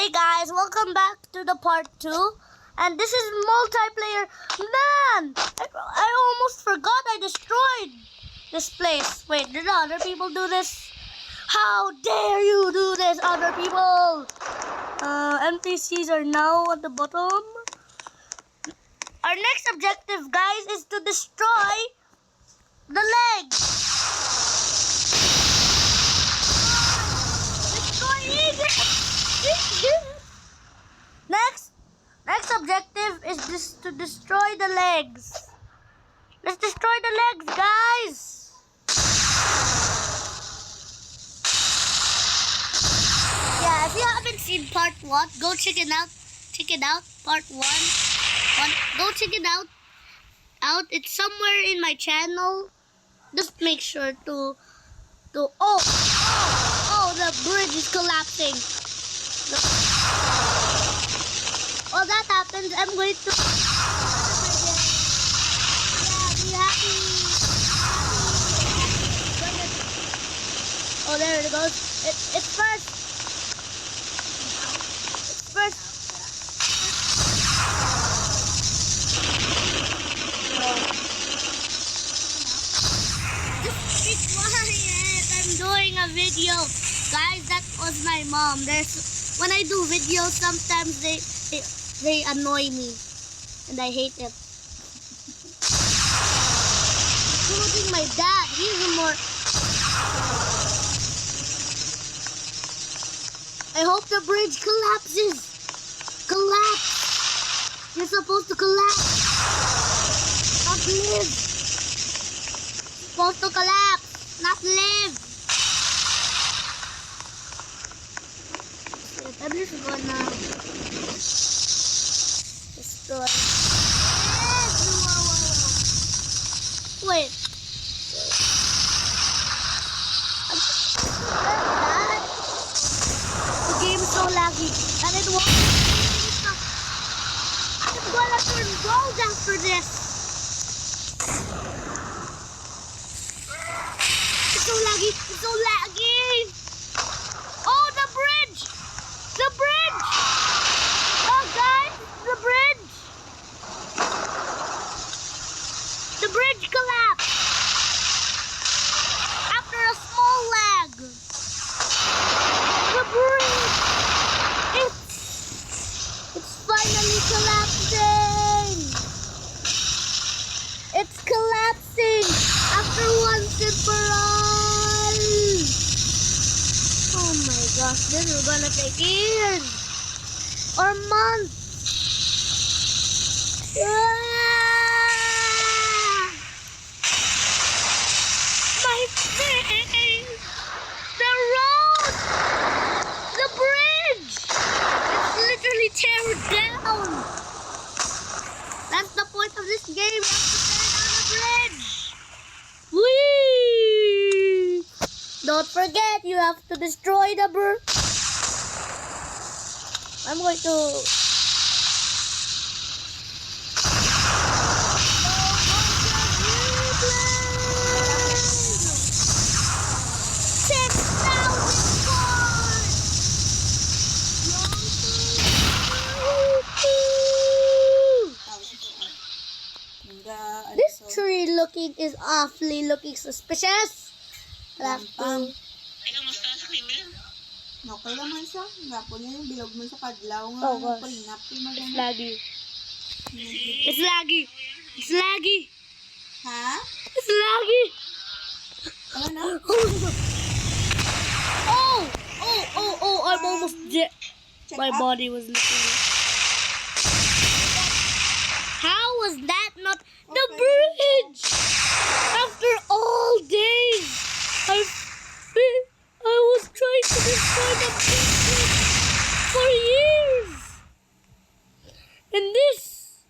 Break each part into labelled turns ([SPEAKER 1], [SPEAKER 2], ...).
[SPEAKER 1] Hey guys, welcome back to the part 2. And this is multiplayer. Man, I almost forgot I destroyed this place. Wait, did the other people do this? How dare you do this, other people? NPCs are now at the bottom. Our next objective, guys, is to destroy the legs. Destroy it! Next objective is to destroy the legs. Let's destroy the legs, guys. Yeah, if you haven't seen part 1, go check it out. Check it out, part 1. Go check it out. It's somewhere in my channel. Just make sure to oh, the bridge is collapsing. While that happens, I'm going to... Yeah, be happy. Oh, there it goes. It's first. It's first. Just be quiet. I'm doing a video. Guys, that was my mom. When I do videos, sometimes they annoy me, and I hate it. Including my dad. He's more... I hope the bridge collapses. Collapse. You're supposed to collapse. Not live. Supposed to collapse, not live. I'm just gonna destroy. Wait. The game is so laggy and it won't. I'm gonna turn gold after this. It's so laggy. It's so laggy. Oh, the bridge. The bridge! Oh, guys, the bridge! The bridge collapsed after a small lag. The bridge! It's finally collapsing! It's collapsing after once and for all! Oh my gosh, this is gonna take years or months. My face! The road! The bridge! It's literally teared down. That's the point of this game. You have to tear down a bridge. Whee! Don't forget, you have to destroy the bridge. I'm going to... This tree is awfully looking suspicious. I'll have to...
[SPEAKER 2] Okay naman siya. Gapo niya yung bilog mo sa kadlaw nga.
[SPEAKER 1] Oh, gosh. It's laggy. It's laggy. It's laggy.
[SPEAKER 2] Ha?
[SPEAKER 1] It's laggy.
[SPEAKER 2] Ano na?
[SPEAKER 1] Oh, I'm almost dead. My body was literally... How was that not... The bridge! After all days, I was trying to destroy the bridge for years. And this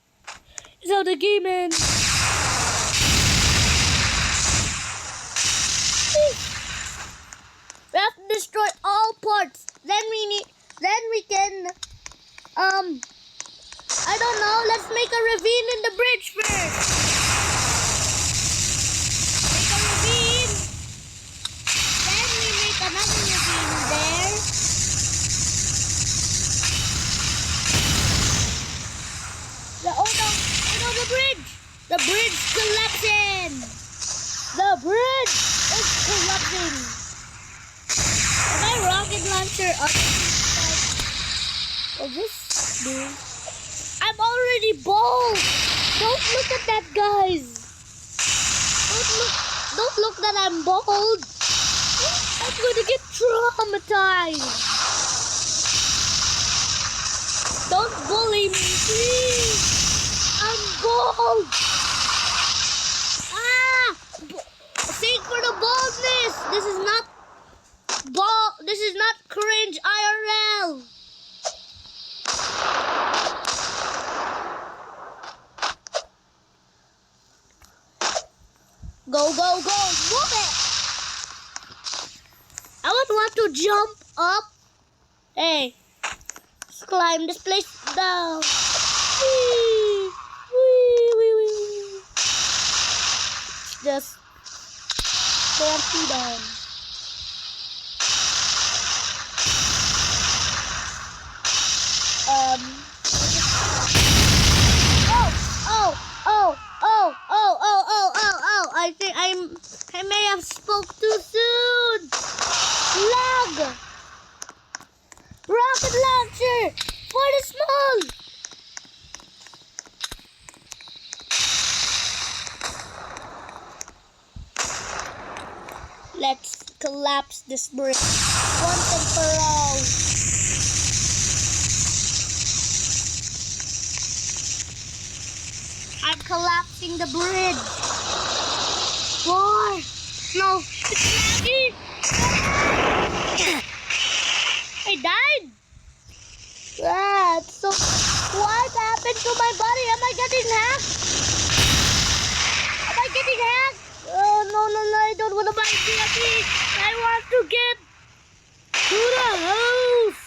[SPEAKER 1] is how the game ends. We have to destroy all parts. Then we can, I don't know, let's make a ravine in the bridge first. Make a ravine. Then we make another ravine there. other side. Will this do? I'm already bald. Don't look at that, guys. Don't look that I'm bald. I'm gonna get traumatized. Don't bully me, please. I'm bald. Sing for the baldness. This is not bald. This is not cringe IRL. Go, go, go. Move it. I would want to jump up. Hey, let's climb this place down. Whee, whee, whee, whee. Just fancy down. I think I may have spoke too soon. Lag. Rocket launcher for the small. Let's collapse this bridge once and for all. I'm collapsing the bridge. War! No, it's laggy! I died! So what happened to my body? Am I getting hacked? Am I getting hacked? Oh, no, I don't want to buy VIP. I want to get to the house.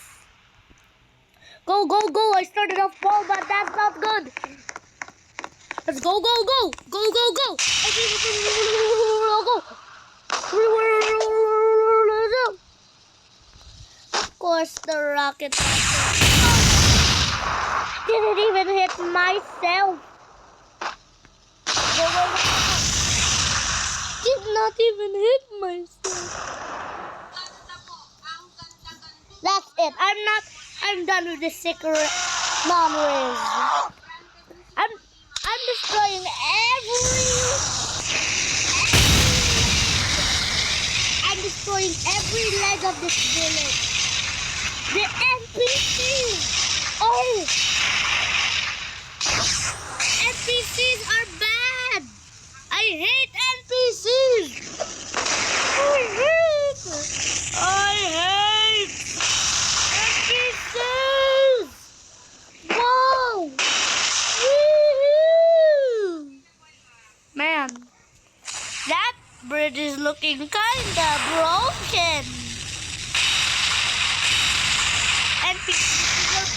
[SPEAKER 1] Go, go, go. I started off ball, but that's not good. Let's go, go, go. Go, go, go. Go. Of course, the rocket didn't even hit myself. Go, go, go. Did not even hit myself. That's it. I'm done with this secret non-riz. I'm destroying every leg of this village. The NPCs. Oh, NPCs are bad. I hate NPCs. I hate NPCs. Whoa. Woo-hoo. Man, that bridge is looking kinda broken. NPCs.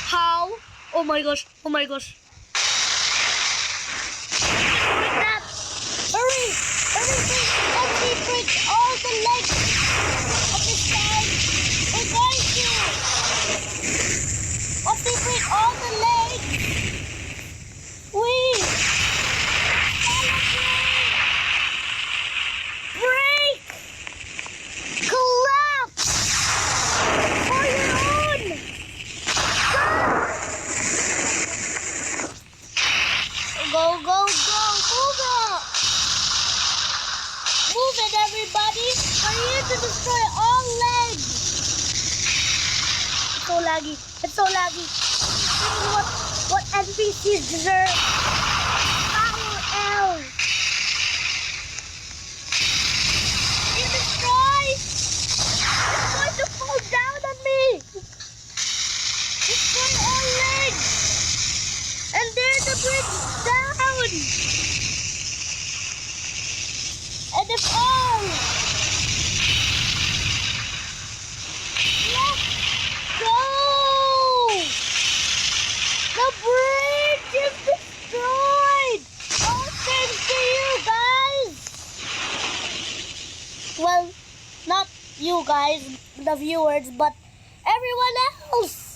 [SPEAKER 1] How? Oh my gosh. Oh my gosh. Hurry! Hurry, break all the legs of this guy. We're going to. Break all the legs. Wait. Break. Collapse. For your own. Go, go, go. Move it. Move it, everybody. We're here to destroy all legs. It's so laggy. It's so laggy. This is what NPCs deserve. Power L. You destroy. It's going to fall down on me. Destroy all legs. And there's the bridge down. And it's all. Let's go. The bridge is destroyed. All thanks to you guys. Well, not you guys, the viewers, but everyone else.